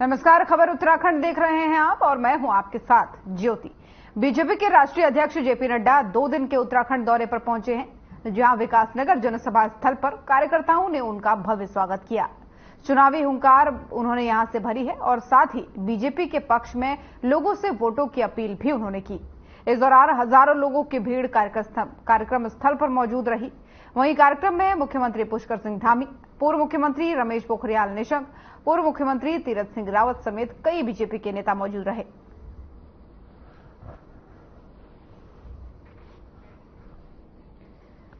नमस्कार, खबर उत्तराखंड देख रहे हैं आप और मैं हूं आपके साथ ज्योति। बीजेपी के राष्ट्रीय अध्यक्ष जेपी नड्डा 2 दिन के उत्तराखंड दौरे पर पहुंचे हैं, जहां विकासनगर जनसभा स्थल पर कार्यकर्ताओं ने उनका भव्य स्वागत किया। चुनावी हुंकार उन्होंने यहां से भरी है और साथ ही बीजेपी के पक्ष में लोगों से वोटों की अपील भी उन्होंने की। इस दौरान हजारों लोगों की भीड़ कार्यक्रम स्थल पर मौजूद रही। वहीं कार्यक्रम में मुख्यमंत्री पुष्कर सिंह धामी, पूर्व मुख्यमंत्री रमेश पोखरियाल निशंक, पूर्व मुख्यमंत्री तीरथ सिंह रावत समेत कई बीजेपी के नेता मौजूद रहे।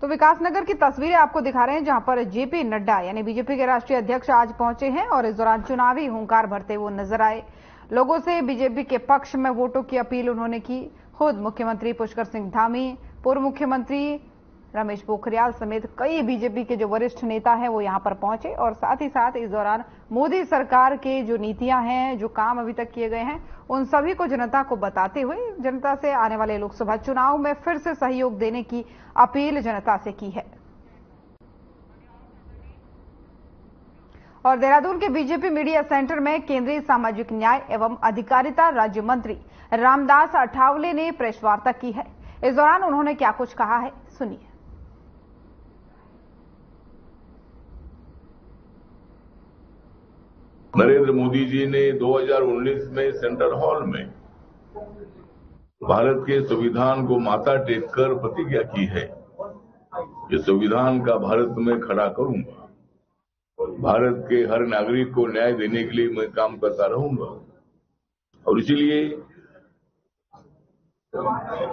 तो विकासनगर की तस्वीरें आपको दिखा रहे हैं, जहां पर जेपी नड्डा यानी बीजेपी के राष्ट्रीय अध्यक्ष आज पहुंचे हैं और इस दौरान चुनावी हुंकार भरते हुए नजर आए। लोगों से बीजेपी के पक्ष में वोटों की अपील उन्होंने की। खुद मुख्यमंत्री पुष्कर सिंह धामी, पूर्व मुख्यमंत्री रमेश पोखरियाल समेत कई बीजेपी के जो वरिष्ठ नेता हैं वो यहां पर पहुंचे और साथ ही साथ इस दौरान मोदी सरकार के जो नीतियां हैं, जो काम अभी तक किए गए हैं, उन सभी को जनता को बताते हुए जनता से आने वाले लोकसभा चुनाव में फिर से सहयोग देने की अपील जनता से की है। और देहरादून के बीजेपी मीडिया सेंटर में केंद्रीय सामाजिक न्याय एवं अधिकारिता राज्य मंत्री रामदास अठावले ने प्रेस वार्ता की है। इस दौरान उन्होंने क्या कुछ कहा है, सुनिए। नरेंद्र मोदी जी ने 2019 में सेंट्रल हॉल में भारत के संविधान को माथा टेक कर प्रतिज्ञा की है कि संविधान का भारत में खड़ा करूंगा, भारत के हर नागरिक को न्याय देने के लिए मैं काम करता रहूंगा। और इसीलिए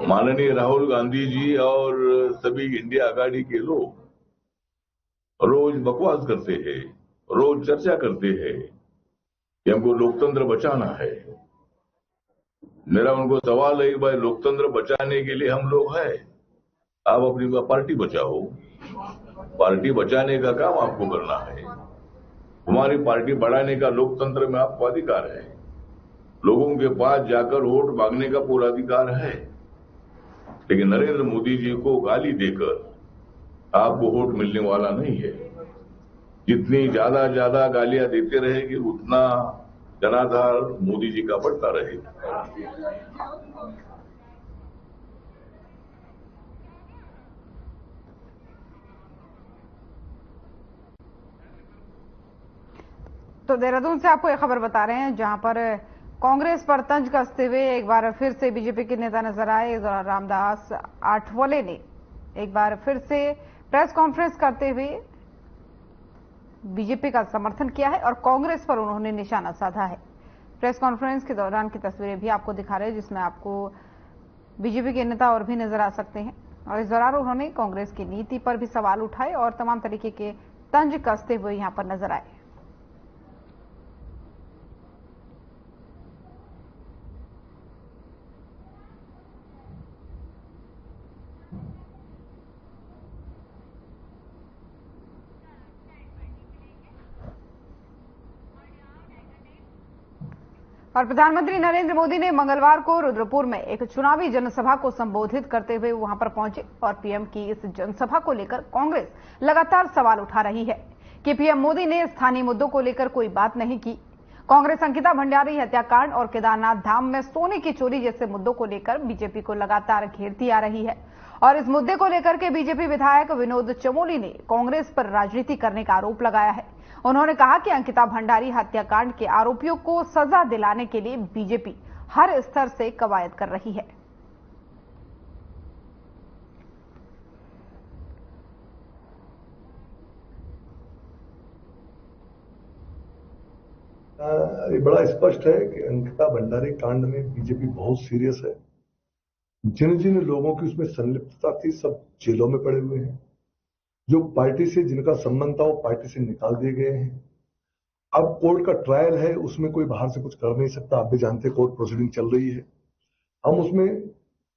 माननीय राहुल गांधी जी और सभी इंडिया आघाड़ी के लोग रोज बकवास करते हैं, रोज चर्चा करते हैं कि हमको लोकतंत्र बचाना है। मेरा उनको सवाल है कि भाई लोकतंत्र बचाने के लिए हम लोग हैं, आप अपनी पार्टी बचाओ। पार्टी बचाने का काम आपको करना है। हमारी पार्टी बढ़ाने का लोकतंत्र में आपको अधिकार है। लोगों के पास जाकर वोट मांगने का पूरा अधिकार है। लेकिन नरेंद्र मोदी जी को गाली देकर आपको वोट मिलने वाला नहीं है। जितनी ज्यादा गालियां देते रहेंगे उतना जनाधार मोदी जी का बढ़ता रहेगा। तो देहरादून से आपको एक खबर बता रहे हैं, जहां पर कांग्रेस पर तंज कसते हुए एक बार फिर से बीजेपी के नेता नजर आए। रामदास आठवले ने एक बार फिर से प्रेस कॉन्फ्रेंस करते हुए बीजेपी का समर्थन किया है और कांग्रेस पर उन्होंने निशाना साधा है। प्रेस कॉन्फ्रेंस के दौरान की तस्वीरें भी आपको दिखा रहे हैं, जिसमें आपको बीजेपी के नेता और भी नजर आ सकते हैं। और इस दौरान उन्होंने कांग्रेस की नीति पर भी सवाल उठाए और तमाम तरीके के तंज कसते हुए यहां पर नजर आए। और प्रधानमंत्री नरेंद्र मोदी ने मंगलवार को रुद्रपुर में एक चुनावी जनसभा को संबोधित करते हुए वहां पर पहुंचे और पीएम की इस जनसभा को लेकर कांग्रेस लगातार सवाल उठा रही है कि पीएम मोदी ने स्थानीय मुद्दों को लेकर कोई बात नहीं की। कांग्रेस अंकिता भंडारी हत्याकांड और केदारनाथ धाम में सोने की चोरी जैसे मुद्दों को लेकर बीजेपी को लगातार घेरती आ रही है और इस मुद्दे को लेकर के बीजेपी विधायक विनोद चमोली ने कांग्रेस पर राजनीति करने का आरोप लगाया है। उन्होंने कहा कि अंकिता भंडारी हत्याकांड के आरोपियों को सजा दिलाने के लिए बीजेपी हर स्तर से कवायद कर रही है। ये बड़ा स्पष्ट है कि अंकिता भंडारी कांड में बीजेपी बहुत सीरियस है। जिन जिन लोगों की उसमें संलिप्तता थी सब जेलों में पड़े हुए हैं। जो पार्टी से जिनका संबंध था वो पार्टी से निकाल दिए गए हैं। अब कोर्ट का ट्रायल है, उसमें कोई बाहर से कुछ कर नहीं सकता। आप भी जानते हैं कोर्ट प्रोसीडिंग चल रही है। हम उसमें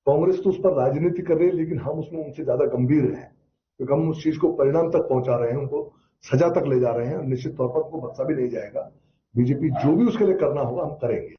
कांग्रेस तो उस पर राजनीति कर रही है, लेकिन हम उसमें उनसे ज्यादा गंभीर हैं, क्योंकि हम उस चीज को परिणाम तक पहुंचा रहे हैं, उनको सजा तक ले जा रहे हैं। निश्चित तौर पर उनको बख्शा भी नहीं जाएगा। बीजेपी जो भी उसके लिए करना होगा हम करेंगे।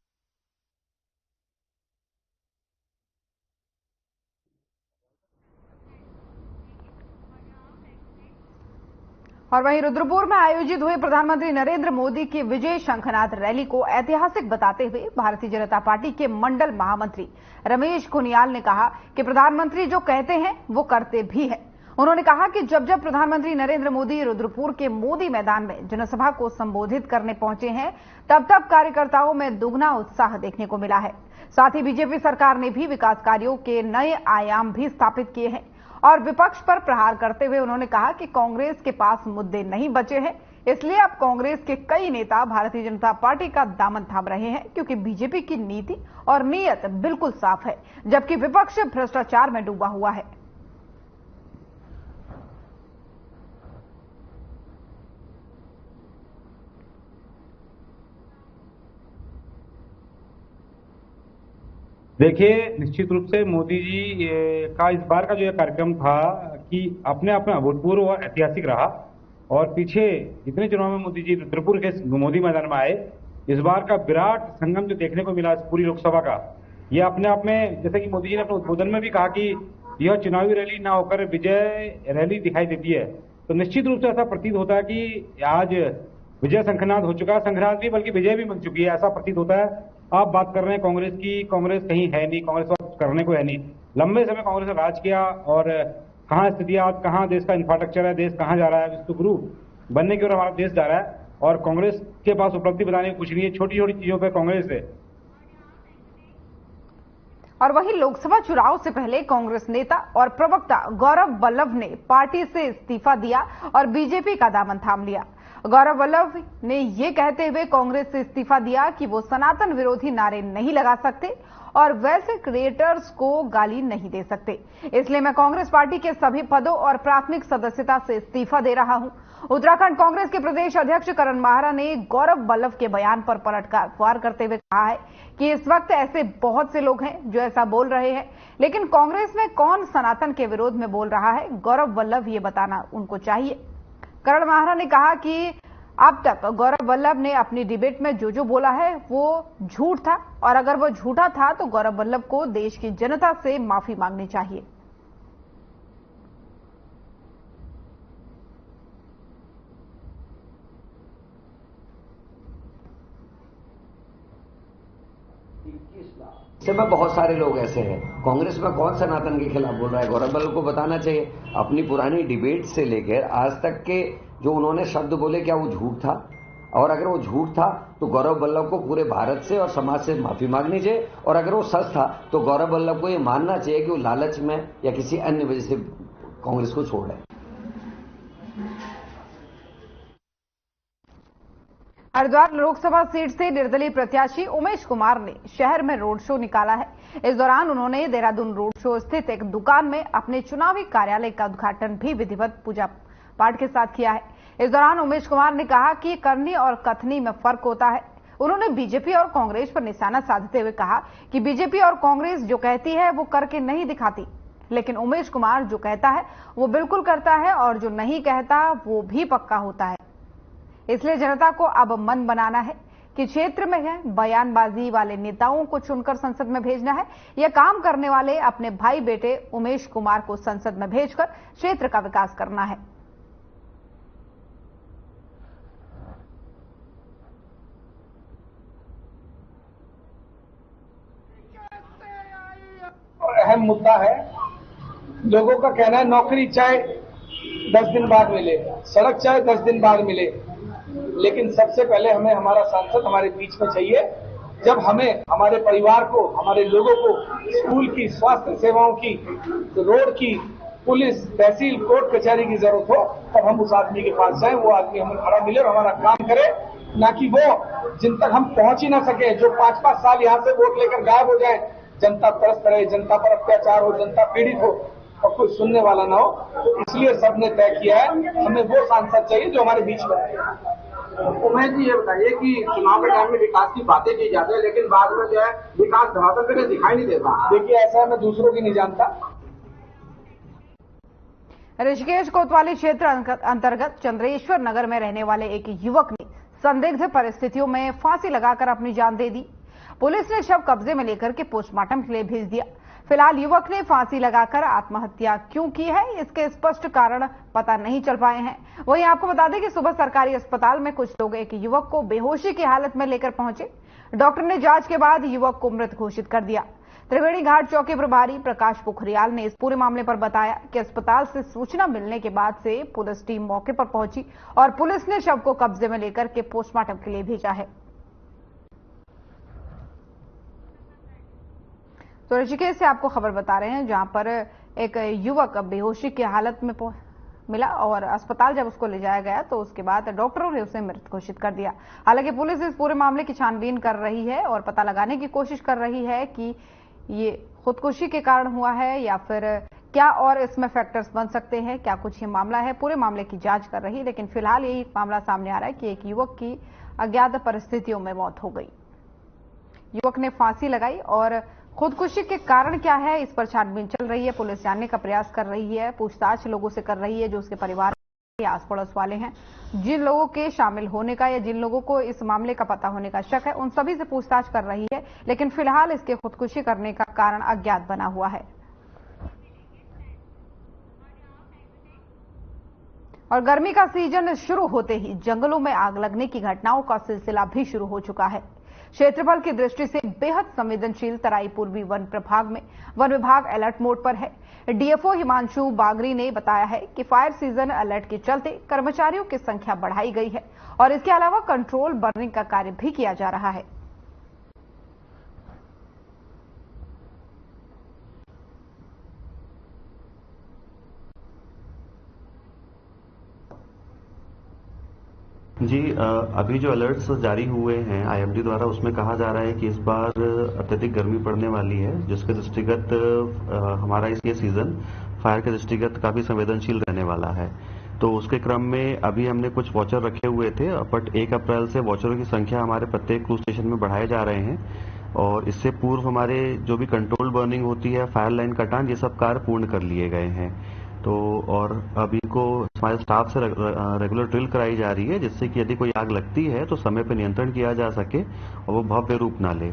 और वहीं रुद्रपुर में आयोजित हुए प्रधानमंत्री नरेंद्र मोदी की विजय शंखनाद रैली को ऐतिहासिक बताते हुए भारतीय जनता पार्टी के मंडल महामंत्री रमेश कुनियाल ने कहा कि प्रधानमंत्री जो कहते हैं वो करते भी हैं। उन्होंने कहा कि जब जब प्रधानमंत्री नरेंद्र मोदी रुद्रपुर के मोदी मैदान में जनसभा को संबोधित करने पहुंचे हैं, तब तब कार्यकर्ताओं में दुगना उत्साह देखने को मिला है। साथ ही बीजेपी सरकार ने भी विकास कार्यों के नए आयाम भी स्थापित किए हैं और विपक्ष पर प्रहार करते हुए उन्होंने कहा कि कांग्रेस के पास मुद्दे नहीं बचे हैं, इसलिए अब कांग्रेस के कई नेता भारतीय जनता पार्टी का दामन थाम रहे हैं, क्योंकि बीजेपी की नीति और नीयत बिल्कुल साफ है, जबकि विपक्ष भ्रष्टाचार में डूबा हुआ है। देखिए, निश्चित रूप से मोदी जी का इस बार का जो कार्यक्रम था कि अपने आप में अभूतपूर्व और ऐतिहासिक रहा। और पीछे जितने चुनाव में मोदी जी रुद्रपुर के मोदी मैदान में आए, इस बार का विराट संगम जो देखने को मिला पूरी लोकसभा का, यह अपने आप में, जैसे कि मोदी जी ने अपने उद्बोधन में भी कहा कि यह चुनावी रैली ना होकर विजय रैली दिखाई देती है, तो निश्चित रूप से ऐसा प्रतीत होता है कि आज विजय शंखनाद हो चुका है। शंखनाद भी बल्कि विजय भी मिल चुकी है, ऐसा प्रतीत होता है। आप बात कर रहे हैं कांग्रेस की, कांग्रेस कहीं है नहीं, कांग्रेस बात करने को है नहीं। लंबे समय कांग्रेस ने राज किया और कहाँ स्थिति आज, कहाँ देश का इंफ्रास्ट्रक्चर है, देश कहाँ जा रहा है, विश्व गुरु बनने की ओर हमारा देश जा रहा है। और कांग्रेस के पास उपलब्धि बताने को कुछ नहीं है, छोटी छोटी चीजों पर कांग्रेस है। और वहीं लोकसभा चुनाव से पहले कांग्रेस नेता और प्रवक्ता गौरव वल्लभ ने पार्टी से इस्तीफा दिया और बीजेपी का दामन थाम लिया। गौरव वल्लभ ने ये कहते हुए कांग्रेस से इस्तीफा दिया कि वो सनातन विरोधी नारे नहीं लगा सकते और वैसे क्रिएटर्स को गाली नहीं दे सकते, इसलिए मैं कांग्रेस पार्टी के सभी पदों और प्राथमिक सदस्यता से इस्तीफा दे रहा हूं। उत्तराखंड कांग्रेस के प्रदेश अध्यक्ष करण माहरा ने गौरव वल्लभ के बयान पर पलटकर वार करते हुए कहा है कि इस वक्त ऐसे बहुत से लोग हैं जो ऐसा बोल रहे हैं, लेकिन कांग्रेस में कौन सनातन के विरोध में बोल रहा है, गौरव वल्लभ ये बताना उनको चाहिए। करण माहरा ने कहा कि अब तक गौरव वल्लभ ने अपनी डिबेट में जो बोला है वो झूठ था, और अगर वो झूठा था तो गौरव वल्लभ को देश की जनता से माफी मांगनी चाहिए। में बहुत सारे लोग ऐसे हैं, कांग्रेस में कौन सनातन के खिलाफ बोल रहा है, गौरव वल्लभ को बताना चाहिए। अपनी पुरानी डिबेट से लेकर आज तक के जो उन्होंने शब्द बोले, क्या वो झूठ था? और अगर वो झूठ था तो गौरव वल्लभ को पूरे भारत से और समाज से माफी मांगनी चाहिए, और अगर वो सच था तो गौरव वल्लभ को ये मानना चाहिए कि वो लालच में या किसी अन्य वजह से कांग्रेस को छोड़ रहे। हरिद्वार लोकसभा सीट से निर्दलीय प्रत्याशी उमेश कुमार ने शहर में रोड शो निकाला है। इस दौरान उन्होंने देहरादून रोड शो स्थित एक दुकान में अपने चुनावी कार्यालय का उद्घाटन भी विधिवत पूजा पाठ के साथ किया है। इस दौरान उमेश कुमार ने कहा कि करनी और कथनी में फर्क होता है। उन्होंने बीजेपी और कांग्रेस पर निशाना साधते हुए कहा कि बीजेपी और कांग्रेस जो कहती है वो करके नहीं दिखाती, लेकिन उमेश कुमार जो कहता है वो बिल्कुल करता है और जो नहीं कहता वो भी पक्का होता है। इसलिए जनता को अब मन बनाना है कि क्षेत्र में है बयानबाजी वाले नेताओं को चुनकर संसद में भेजना है, या काम करने वाले अपने भाई बेटे उमेश कुमार को संसद में भेजकर क्षेत्र का विकास करना है। अहम मुद्दा है। लोगों का कहना है नौकरी चाहे 10 दिन बाद मिले, सड़क चाहे 10 दिन बाद मिले, लेकिन सबसे पहले हमें हमारा सांसद हमारे बीच में चाहिए। जब हमें हमारे परिवार को, हमारे लोगों को स्कूल की, स्वास्थ्य सेवाओं की, रोड की, पुलिस, तहसील, कोर्ट कचहरी की जरूरत हो, तब हम उस आदमी के पास जाएं, वो आदमी हमें खड़ा मिले और हमारा काम करे, ना कि वो जिन तक हम पहुंच ही ना सके, जो 5-5 साल यहां से वोट लेकर गायब हो जाए, जनता तरस रहे, जनता पर अत्याचार हो, जनता पीड़ित हो और कोई सुनने वाला ना हो। तो इसलिए सबने तय किया है हमें वो सांसद चाहिए जो हमारे बीच में है। उमेश जी, ये बताइए कि चुनाव के टाइम में विकास की बातें की जाती है, लेकिन बाद में जो है विकास धरातल पे दिखाई नहीं देता। देखिए, ऐसा मैं दूसरों की नहीं जानता। ऋषिकेश कोतवाली क्षेत्र अंतर्गत चंद्रेश्वर नगर में रहने वाले एक युवक ने संदिग्ध परिस्थितियों में फांसी लगाकर अपनी जान दे दी। पुलिस ने शव कब्जे में लेकर के पोस्टमार्टम के लिए भेज दिया। फिलहाल युवक ने फांसी लगाकर आत्महत्या क्यों की है, इसके स्पष्ट कारण पता नहीं चल पाए हैं। वहीं आपको बता दें कि सुबह सरकारी अस्पताल में कुछ लोग एक युवक को बेहोशी की हालत में लेकर पहुंचे। डॉक्टर ने जांच के बाद युवक को मृत घोषित कर दिया। त्रिवेणी घाट चौकी प्रभारी प्रकाश पोखरियाल ने इस पूरे मामले पर बताया कि अस्पताल से सूचना मिलने के बाद से पुलिस टीम मौके पर पहुंची और पुलिस ने शव को कब्जे में लेकर के पोस्टमार्टम के लिए भेजा है। तो ऋषिकेश से आपको खबर बता रहे हैं, जहां पर एक युवक बेहोशी की हालत में मिला और अस्पताल जब उसको ले जाया गया तो उसके बाद डॉक्टरों ने उसे मृत घोषित कर दिया। हालांकि पुलिस इस पूरे मामले की छानबीन कर रही है और पता लगाने की कोशिश कर रही है कि ये खुदकुशी के कारण हुआ है या फिर क्या और इसमें फैक्टर्स बन सकते हैं, क्या कुछ ये मामला है। पूरे मामले की जांच कर रही है, लेकिन फिलहाल यही मामला सामने आ रहा है कि एक युवक की अज्ञात परिस्थितियों में मौत हो गई। युवक ने फांसी लगाई और खुदकुशी के कारण क्या है, इस पर छानबीन चल रही है। पुलिस जानने का प्रयास कर रही है, पूछताछ लोगों से कर रही है जो उसके परिवार या आस पड़ोस वाले हैं। जिन लोगों के शामिल होने का या जिन लोगों को इस मामले का पता होने का शक है, उन सभी से पूछताछ कर रही है, लेकिन फिलहाल इसके खुदकुशी करने का कारण अज्ञात बना हुआ है। और गर्मी का सीजन शुरू होते ही जंगलों में आग लगने की घटनाओं का सिलसिला भी शुरू हो चुका है। क्षेत्रफल की दृष्टि से बेहद संवेदनशील तराई पूर्वी वन प्रभाग में वन विभाग अलर्ट मोड पर है। डीएफओ हिमांशु बागरी ने बताया है कि फायर सीजन अलर्ट के चलते कर्मचारियों की संख्या बढ़ाई गई है और इसके अलावा कंट्रोल बर्निंग का कार्य भी किया जा रहा है। जी, अभी जो अलर्ट्स जारी हुए हैं आईएमडी द्वारा, उसमें कहा जा रहा है कि इस बार अत्यधिक गर्मी पड़ने वाली है, जिसके दृष्टिगत हमारा ये सीजन फायर के दृष्टिगत काफी संवेदनशील रहने वाला है। तो उसके क्रम में अभी हमने कुछ वॉचर रखे हुए थे, बट 1 अप्रैल से वॉचरों की संख्या हमारे प्रत्येक क्रूज स्टेशन में बढ़ाए जा रहे हैं और इससे पूर्व हमारे जो भी कंट्रोल बर्निंग होती है, फायर लाइन कटान, ये सब कार्य पूर्ण कर लिए गए हैं। तो और अभी को हमारे स्टाफ से रेगुलर ड्रिल कराई जा रही है, जिससे कि यदि कोई आग लगती है तो समय पर नियंत्रण किया जा सके और वो भव्य रूप ना ले।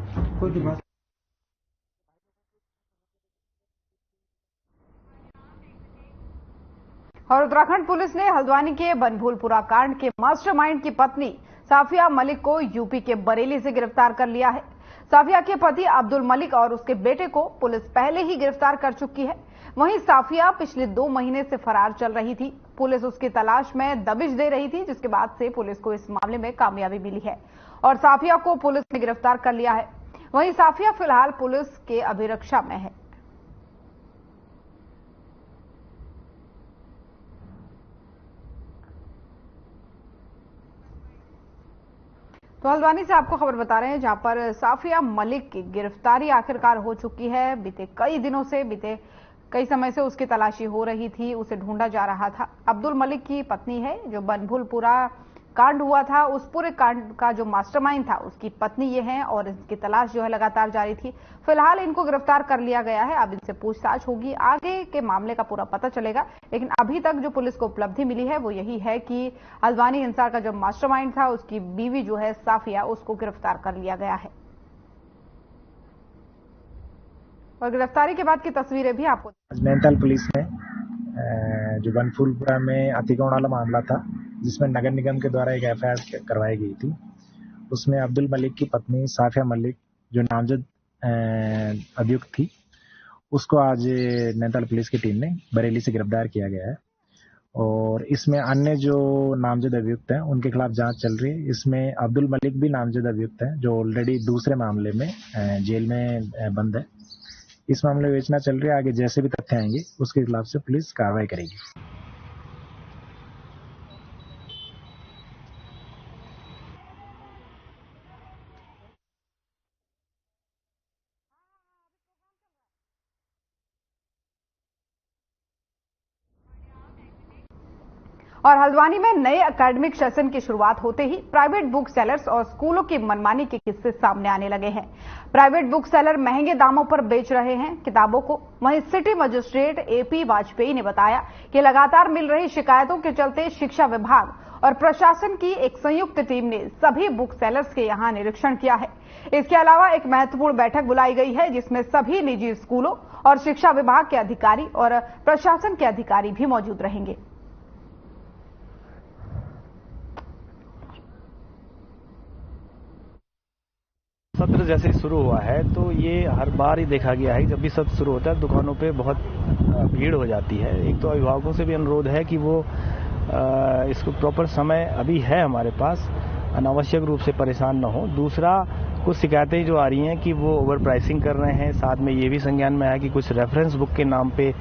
और उत्तराखंड पुलिस ने हल्द्वानी के बनभूलपुरा कांड के मास्टरमाइंड की पत्नी साफिया मलिक को यूपी के बरेली से गिरफ्तार कर लिया है। साफिया के पति अब्दुल मलिक और उसके बेटे को पुलिस पहले ही गिरफ्तार कर चुकी है। वहीं साफिया पिछले 2 महीने से फरार चल रही थी। पुलिस उसकी तलाश में दबिश दे रही थी, जिसके बाद से पुलिस को इस मामले में कामयाबी मिली है और साफिया को पुलिस ने गिरफ्तार कर लिया है। वहीं साफिया फिलहाल पुलिस के अभिरक्षा में है। तो हल्द्वानी से आपको खबर बता रहे हैं, जहां पर साफिया मलिक की गिरफ्तारी आखिरकार हो चुकी है। बीते कई समय से उसकी तलाशी हो रही थी, उसे ढूंढा जा रहा था। अब्दुल मलिक की पत्नी है, जो बनभूलपुरा कांड हुआ था उस पूरे कांड का जो मास्टरमाइंड था, उसकी पत्नी ये है और इसकी तलाश जो है लगातार जारी थी। फिलहाल इनको गिरफ्तार कर लिया गया है। अब इनसे पूछताछ होगी, आगे के मामले का पूरा पता चलेगा। लेकिन अभी तक जो पुलिस को उपलब्धि मिली है वो यही है कि हल्द्वानी हिंसा का जो मास्टरमाइंड था, उसकी बीवी जो है साफिया, उसको गिरफ्तार कर लिया गया है। और गिरफ्तारी के बाद की तस्वीरें भी आपको नैनीताल पुलिस ने जो बनभूलपुरा में अतिक्रमण वाला मामला था, जिसमें नगर निगम के द्वारा एक एफआईआर करवाई गई थी, उसमें अब्दुल मलिक की पत्नी साफिया मलिक जो नामजद अभियुक्त थी, उसको आज नैनीताल पुलिस की टीम ने बरेली से गिरफ्तार किया गया है। और इसमें अन्य जो नामजद अभियुक्त हैं उनके खिलाफ जांच चल रही है। इसमें अब्दुल मलिक भी नामजद अभियुक्त हैं, जो ऑलरेडी दूसरे मामले में जेल में बंद है। इस मामले में विवेचना चल रही है, आगे जैसे भी तथ्य आएंगे उसके खिलाफ से पुलिस कार्रवाई करेगी। और हल्द्वानी में नए एकेडमिक सेशन की शुरुआत होते ही प्राइवेट बुक सेलर्स और स्कूलों की मनमानी के किस्से सामने आने लगे हैं। प्राइवेट बुक सेलर महंगे दामों पर बेच रहे हैं किताबों को। वहीं सिटी मजिस्ट्रेट एपी वाजपेयी ने बताया कि लगातार मिल रही शिकायतों के चलते शिक्षा विभाग और प्रशासन की एक संयुक्त टीम ने सभी बुक सेलर्स के यहां निरीक्षण किया है। इसके अलावा एक महत्वपूर्ण बैठक बुलाई गई है, जिसमें सभी निजी स्कूलों और शिक्षा विभाग के अधिकारी और प्रशासन के अधिकारी भी मौजूद रहेंगे। सत्र जैसे शुरू हुआ है तो ये हर बार ही देखा गया है, जब भी सत्र शुरू होता है दुकानों पे बहुत भीड़ हो जाती है। एक तो अभिभावकों से भी अनुरोध है कि वो इसको प्रॉपर समय अभी है हमारे पास, अनावश्यक रूप से परेशान न हो। दूसरा, कुछ शिकायतें जो आ रही हैं कि वो ओवर प्राइसिंग कर रहे हैं। साथ में ये भी संज्ञान में आया कि कुछ रेफरेंस बुक के नाम पे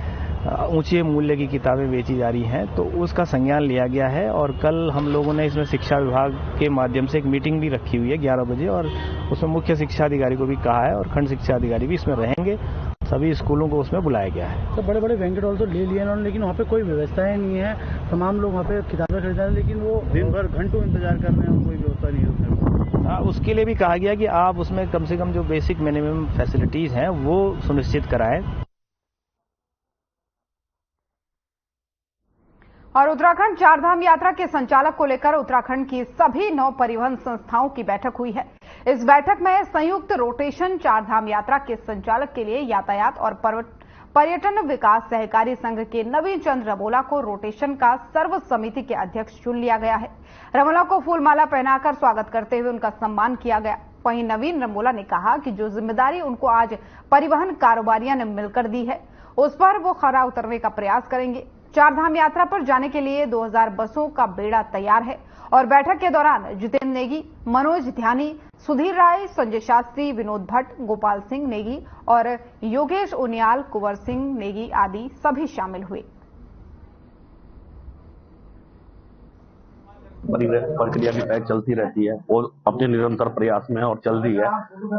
ऊंचे मूल्य की किताबें बेची जा रही हैं, तो उसका संज्ञान लिया गया है। और कल हम लोगों ने इसमें शिक्षा विभाग के माध्यम से एक मीटिंग भी रखी हुई है 11 बजे, और उसमें मुख्य शिक्षा अधिकारी को भी कहा है और खंड शिक्षा अधिकारी भी इसमें रहेंगे। सभी स्कूलों को उसमें बुलाया गया है। तो बड़े बड़े बैंकेट हॉल तो ले लिए उन्होंने, लेकिन वहाँ पे कोई व्यवस्थाएं नहीं है। तमाम लोग वहाँ पे किताबें खरीद रहे हैं, लेकिन वो दिन भर घंटों इंतजार कर रहे हैं, कोई व्यवस्था नहीं है उसमें। उसके लिए भी कहा गया कि आप उसमें कम से कम जो बेसिक मिनिमम फैसिलिटीज हैं वो सुनिश्चित कराएं। और उत्तराखंड चारधाम यात्रा के संचालक को लेकर उत्तराखंड की सभी 9 परिवहन संस्थाओं की बैठक हुई है। इस बैठक में संयुक्त रोटेशन चारधाम यात्रा के संचालक के लिए यातायात और पर्यटन विकास सहकारी संघ के नवीन चंद्र रमोला को रोटेशन का सर्व समिति के अध्यक्ष चुन लिया गया है। रमोला को फूलमाला पहनाकर स्वागत करते हुए उनका सम्मान किया गया। वहीं नवीन रमोला ने कहा कि जो जिम्मेदारी उनको आज परिवहन कारोबारियों ने मिलकर दी है, उस पर वो खरा उतरने का प्रयास करेंगे। चारधाम यात्रा पर जाने के लिए 2000 बसों का बेड़ा तैयार है। और बैठक के दौरान जितेंद्र नेगी, मनोज ध्यानी, सुधीर राय, संजय शास्त्री, विनोद भट्ट, गोपाल सिंह नेगी और योगेश उनियाल, कुंवर सिंह नेगी आदि सभी शामिल हुए। प्रक्रिया की तय चलती रहती है और अपने निरंतर प्रयास में और चल रही है।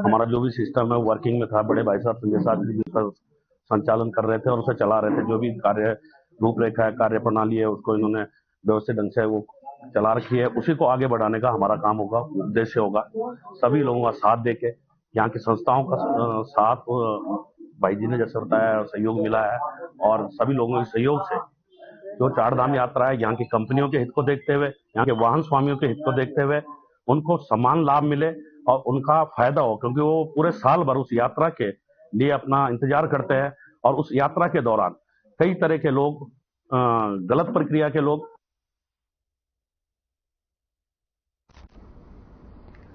हमारा जो भी सिस्टम है वर्किंग में था। बड़े भाई साहब संजय शास्त्री जिसका संचालन कर रहे थे और उसे चला रहे थे। जो भी कार्य रूपरेखा है, कार्य प्रणाली है, उसको इन्होंने व्यवस्थित ढंग से वो चला रखी है। उसी को आगे बढ़ाने का हमारा काम होगा, उद्देश्य होगा। सभी लोगों का साथ देके, यहाँ की संस्थाओं का साथ भाई जी ने जैसे बताया सहयोग मिला है और सभी लोगों के सहयोग से जो चारधाम यात्रा है, यहाँ की कंपनियों के हित को देखते हुए, यहाँ के वाहन स्वामियों के हित को देखते हुए उनको समान लाभ मिले और उनका फायदा हो, क्योंकि वो पूरे साल भर उस यात्रा के लिए अपना इंतजार करते हैं। और उस यात्रा के दौरान कई तरह के लोग, गलत प्रक्रिया के लोग।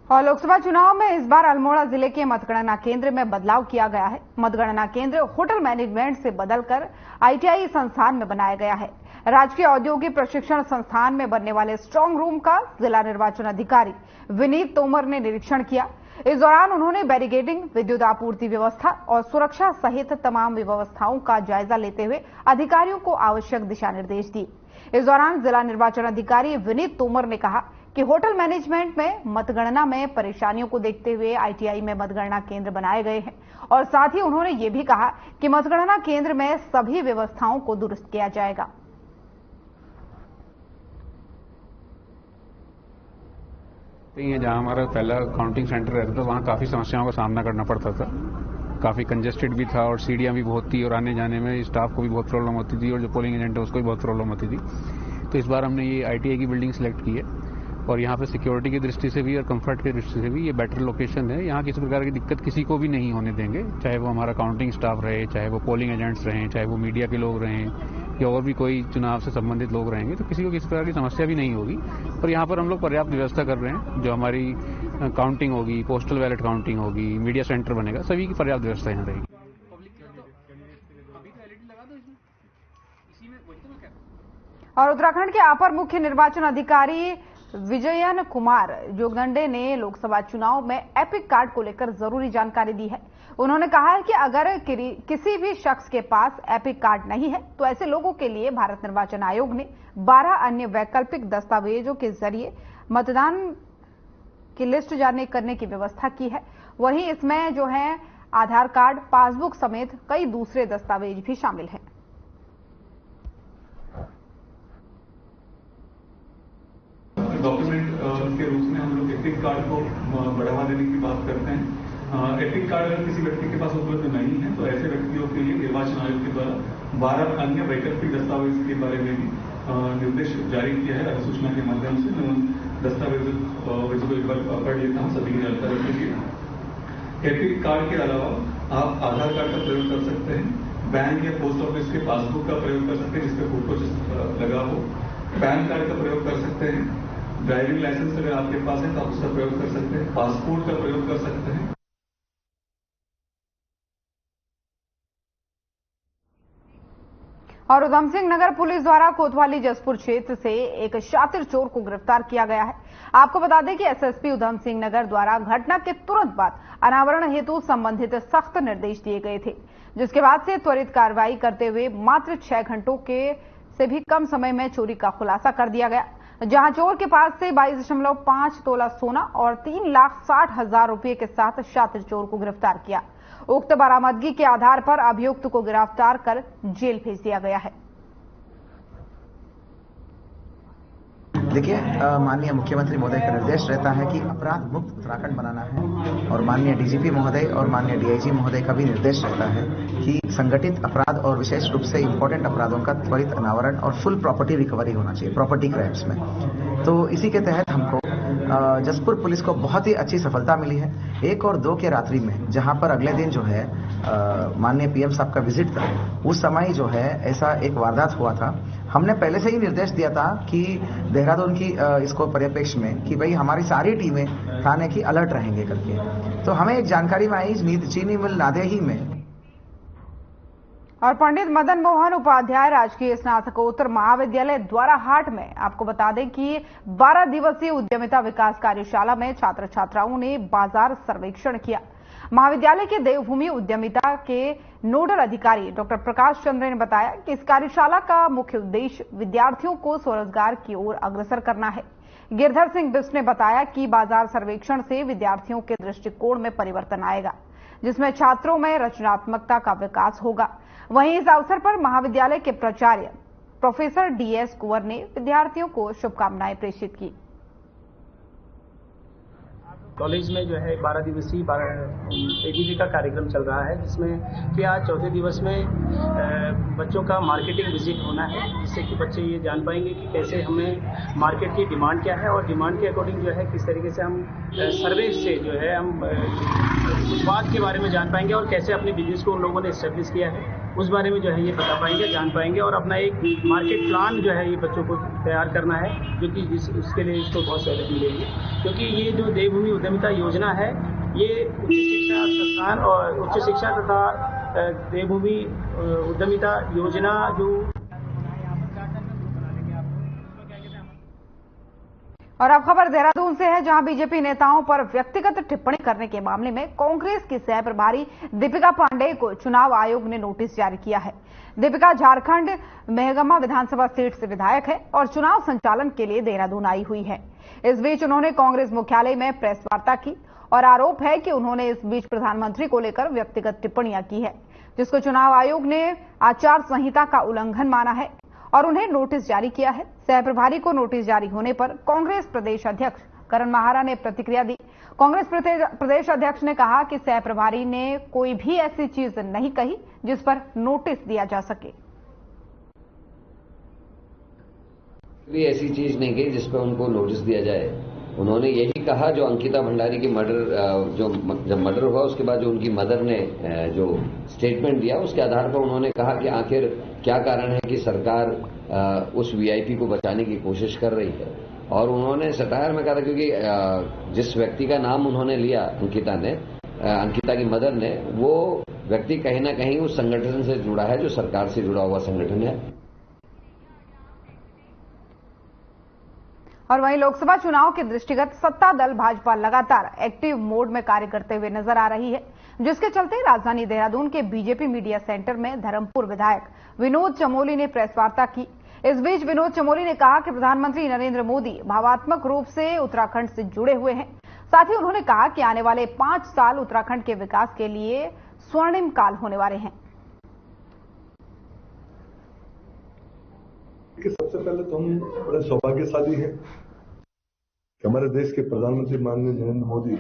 और लोकसभा चुनाव में इस बार अल्मोड़ा जिले के मतगणना केंद्र में बदलाव किया गया है। मतगणना केंद्र होटल मैनेजमेंट से बदलकर ITI संस्थान में बनाया गया है। राजकीय औद्योगिक प्रशिक्षण संस्थान में बनने वाले स्ट्रांग रूम का जिला निर्वाचन अधिकारी विनीत तोमर ने निरीक्षण किया। इस दौरान उन्होंने बैरिकेडिंग, विद्युत आपूर्ति व्यवस्था और सुरक्षा सहित तमाम व्यवस्थाओं का जायजा लेते हुए अधिकारियों को आवश्यक दिशा निर्देश दिए। इस दौरान जिला निर्वाचन अधिकारी विनीत तोमर ने कहा कि होटल मैनेजमेंट में मतगणना में परेशानियों को देखते हुए ITI में मतगणना केंद्र बनाए गए हैं। और साथ ही उन्होंने ये भी कहा कि मतगणना केंद्र में सभी व्यवस्थाओं को दुरुस्त किया जाएगा। जहां हमारा पहला काउंटिंग सेंटर रहता था वहां काफी समस्याओं का सामना करना पड़ता था। काफी कंजेस्टेड भी था और सीढ़ियां भी बहुत थी और आने जाने में स्टाफ को भी बहुत प्रॉब्लम होती थी और जो पोलिंग एजेंट है उसको भी बहुत प्रॉब्लम होती थी। तो इस बार हमने ये ITI की बिल्डिंग सिलेक्ट की है और यहाँ पे सिक्योरिटी की दृष्टि से भी और कंफर्ट की दृष्टि से भी ये बेटर लोकेशन है। यहाँ किसी प्रकार की दिक्कत किसी को भी नहीं होने देंगे, चाहे वो हमारा काउंटिंग स्टाफ रहे, चाहे वो पोलिंग एजेंट्स रहें, चाहे वो मीडिया के लोग रहें या और भी कोई चुनाव से संबंधित लोग रहेंगे, तो किसी को किसी प्रकार की समस्या भी नहीं होगी। और यहाँ पर हम लोग पर्याप्त व्यवस्था कर रहे हैं। जो हमारी काउंटिंग होगी, पोस्टल बैलेट काउंटिंग होगी, मीडिया सेंटर बनेगा, सभी की पर्याप्त व्यवस्था यहाँ रहेगी। और उत्तराखंड के अपर मुख्य निर्वाचन अधिकारी विजयन कुमार जोगदंडे ने लोकसभा चुनाव में एपिक कार्ड को लेकर जरूरी जानकारी दी है। उन्होंने कहा है कि अगर किसी भी शख्स के पास एपिक कार्ड नहीं है तो ऐसे लोगों के लिए भारत निर्वाचन आयोग ने 12 अन्य वैकल्पिक दस्तावेजों के जरिए मतदान की लिस्ट जारी करने की व्यवस्था की है। वहीं इसमें जो है आधार कार्ड, पासबुक समेत कई दूसरे दस्तावेज भी शामिल हैं। डॉक्यूमेंट के रूप में हम लोग एपिक कार्ड को बढ़ावा देने की बात करते हैं। एपिक कार्ड अगर किसी व्यक्ति के पास उपलब्ध नहीं है तो ऐसे व्यक्तियों के लिए निर्वाचन आयोग के द्वारा 12 अन्य वैकल्पिक दस्तावेज के बारे में भी निर्देश जारी किया है। अधिसूचना के माध्यम से मैं उन दस्तावेजों को एक बार पढ़ लेता हूँ सभी की जानकारी के लिए। एपिक कार्ड के अलावा आप आधार कार्ड का प्रयोग कर सकते हैं, बैंक या पोस्ट ऑफिस के पासबुक का प्रयोग कर सकते हैं जिसपे फोटो लगा हो, पैन कार्ड का प्रयोग कर सकते हैं, ड्राइविंग लाइसेंस अगर आपके पास है तो आप उसका प्रयोग कर सकते हैं, पासपोर्ट का प्रयोग कर सकते हैं। और उधम सिंह नगर पुलिस द्वारा कोतवाली जसपुर क्षेत्र से एक शातिर चोर को गिरफ्तार किया गया है। आपको बता दें कि एसएसपी उधम सिंह नगर द्वारा घटना के तुरंत बाद अनावरण हेतु संबंधित सख्त निर्देश दिए गए थे, जिसके बाद से त्वरित कार्रवाई करते हुए मात्र 6 घंटों के से भी कम समय में चोरी का खुलासा कर दिया गया, जहां चोर के पास से 22.5 तोला सोना और 3,60,000 रुपए के साथ शातिर चोर को गिरफ्तार किया। उक्त बरामदगी के आधार पर अभियुक्त को गिरफ्तार कर जेल भेज दिया गया है। देखिए, माननीय मुख्यमंत्री महोदय का निर्देश रहता है कि अपराध मुक्त उत्तराखंड बनाना है और माननीय डीजीपी महोदय और माननीय डीआईजी महोदय का भी निर्देश रहता है कि संगठित अपराध और विशेष रूप से इंपॉर्टेंट अपराधों का त्वरित अनावरण और फुल प्रॉपर्टी रिकवरी होना चाहिए, प्रॉपर्टी क्राइम्स में। तो इसी के तहत हमको जसपुर पुलिस को बहुत ही अच्छी सफलता मिली है। 1 और 2 के रात्रि में, जहां पर अगले दिन जो है माननीय पीएम साहब का विजिट था, उस समय जो है ऐसा एक वारदात हुआ था। हमने पहले से ही निर्देश दिया था कि देहरादून की इसको परिप्रेक्ष्य में कि भाई हमारी सारी टीमें थाने की अलर्ट रहेंगे करके। तो हमें एक जानकारी में आई चीनी मिल नादेही में। और पंडित मदन मोहन उपाध्याय राजकीय स्नातकोत्तर महाविद्यालय द्वाराहाट में आपको बता दें कि 12 दिवसीय उद्यमिता विकास कार्यशाला में छात्र छात्राओं ने बाजार सर्वेक्षण किया। महाविद्यालय के देवभूमि उद्यमिता के नोडल अधिकारी डॉक्टर प्रकाश चंद्र ने बताया कि इस कार्यशाला का मुख्य उद्देश्य विद्यार्थियों को स्वरोजगार की ओर अग्रसर करना है। गिरधर सिंह बिष्ट ने बताया कि बाजार सर्वेक्षण से विद्यार्थियों के दृष्टिकोण में परिवर्तन आएगा, जिसमें छात्रों में रचनात्मकता का विकास होगा। वहीं इस अवसर पर महाविद्यालय के प्राचार्य प्रोफेसर डीएस कुंवर ने विद्यार्थियों को शुभकामनाएं प्रेषित की। कॉलेज में जो है 12 दिवसीय एबीवी का कार्यक्रम चल रहा है, जिसमें कि आज चौथे दिवस में बच्चों का मार्केटिंग विजिट होना है, जिससे कि बच्चे ये जान पाएंगे कि कैसे हमें मार्केट की डिमांड क्या है और डिमांड के अकॉर्डिंग जो है किस तरीके से हम सर्वे से जो है हम उत्पाद के बारे में जान पाएंगे और कैसे अपने बिजनेस को उन लोगों ने एस्टेब्लिश किया है उस बारे में जो है ये बता पाएंगे, जान पाएंगे और अपना एक मार्केट प्लान जो है ये बच्चों को तैयार करना है, जो कि उसके लिए इसको बहुत सहूलियत मिलेगी। क्योंकि ये जो देवभूमि उद्यमिता योजना है ये उच्च शिक्षा संस्थान और उच्च शिक्षा तथा देवभूमि उद्यमिता योजना जो। और अब खबर देहरादून से है, जहां बीजेपी नेताओं पर व्यक्तिगत टिप्पणी करने के मामले में कांग्रेस की सह प्रभारी दीपिका पांडेय को चुनाव आयोग ने नोटिस जारी किया है। दीपिका झारखंड मेहगमा विधानसभा सीट से विधायक है और चुनाव संचालन के लिए देहरादून आई हुई है। इस बीच उन्होंने कांग्रेस मुख्यालय में प्रेस वार्ता की और आरोप है कि उन्होंने इस बीच प्रधानमंत्री को लेकर व्यक्तिगत टिप्पणियां की है, जिसको चुनाव आयोग ने आचार संहिता का उल्लंघन माना है और उन्हें नोटिस जारी किया है। सह प्रभारी को नोटिस जारी होने पर कांग्रेस प्रदेश अध्यक्ष करण माहारा ने प्रतिक्रिया दी। कांग्रेस प्रदेश अध्यक्ष ने कहा कि सह प्रभारी ने कोई भी ऐसी चीज नहीं कही जिस पर नोटिस दिया जा सके। कोई ऐसी चीज नहीं कही जिस पर उनको नोटिस दिया जाए। उन्होंने यही कहा जो अंकिता भंडारी की मर्डर जब मर्डर हुआ उसके बाद जो उनकी मदर ने जो स्टेटमेंट दिया उसके आधार पर उन्होंने कहा कि आखिर क्या कारण है कि सरकार उस वीआईपी को बचाने की कोशिश कर रही है। और उन्होंने सटायर में कहा था क्योंकि जिस व्यक्ति का नाम उन्होंने लिया अंकिता की मदर ने, वो व्यक्ति कहीं ना कहीं उस संगठन से जुड़ा है जो सरकार से जुड़ा हुआ संगठन है। और वहीं लोकसभा चुनाव के दृष्टिगत सत्ता दल भाजपा लगातार एक्टिव मोड में कार्य करते हुए नजर आ रही है, जिसके चलते राजधानी देहरादून के बीजेपी मीडिया सेंटर में धर्मपुर विधायक विनोद चमोली ने प्रेस वार्ता की। इस बीच विनोद चमोली ने कहा कि प्रधानमंत्री नरेंद्र मोदी भावात्मक रूप से उत्तराखंड से जुड़े हुए हैं। साथ ही उन्होंने कहा कि आने वाले 5 साल उत्तराखंड के विकास के लिए स्वर्णिम काल होने वाले हैं। सबसे पहले तो हम बड़े सौभाग्यशाली हैं कि हमारे देश के प्रधानमंत्री माननीय नरेंद्र मोदी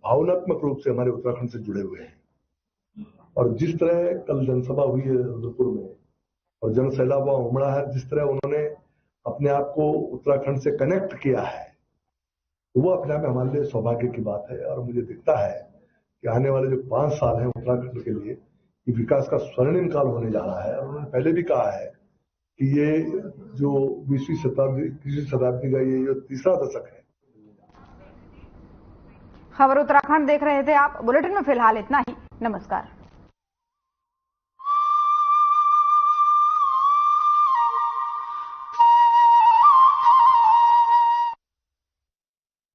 भावनात्मक रूप से हमारे उत्तराखंड से जुड़े हुए हैं। और जिस तरह कल जनसभा हुई है रुद्रपुर में और जन सैलाब उमड़ा है, जिस तरह उन्होंने अपने आप को उत्तराखंड से कनेक्ट किया है, वो अपने आप में हमारे लिए सौभाग्य की बात है। और मुझे दिखता है कि आने वाले जो 5 साल हैं उत्तराखंड के लिए, कि विकास का स्वर्णिम काल होने जा रहा है। और उन्होंने पहले भी कहा है कि ये जो 20वीं शताब्दी का ये जो तीसरा दशक है। खबर उत्तराखंड देख रहे थे आप। बुलेटिन में फिलहाल इतना ही। नमस्कार।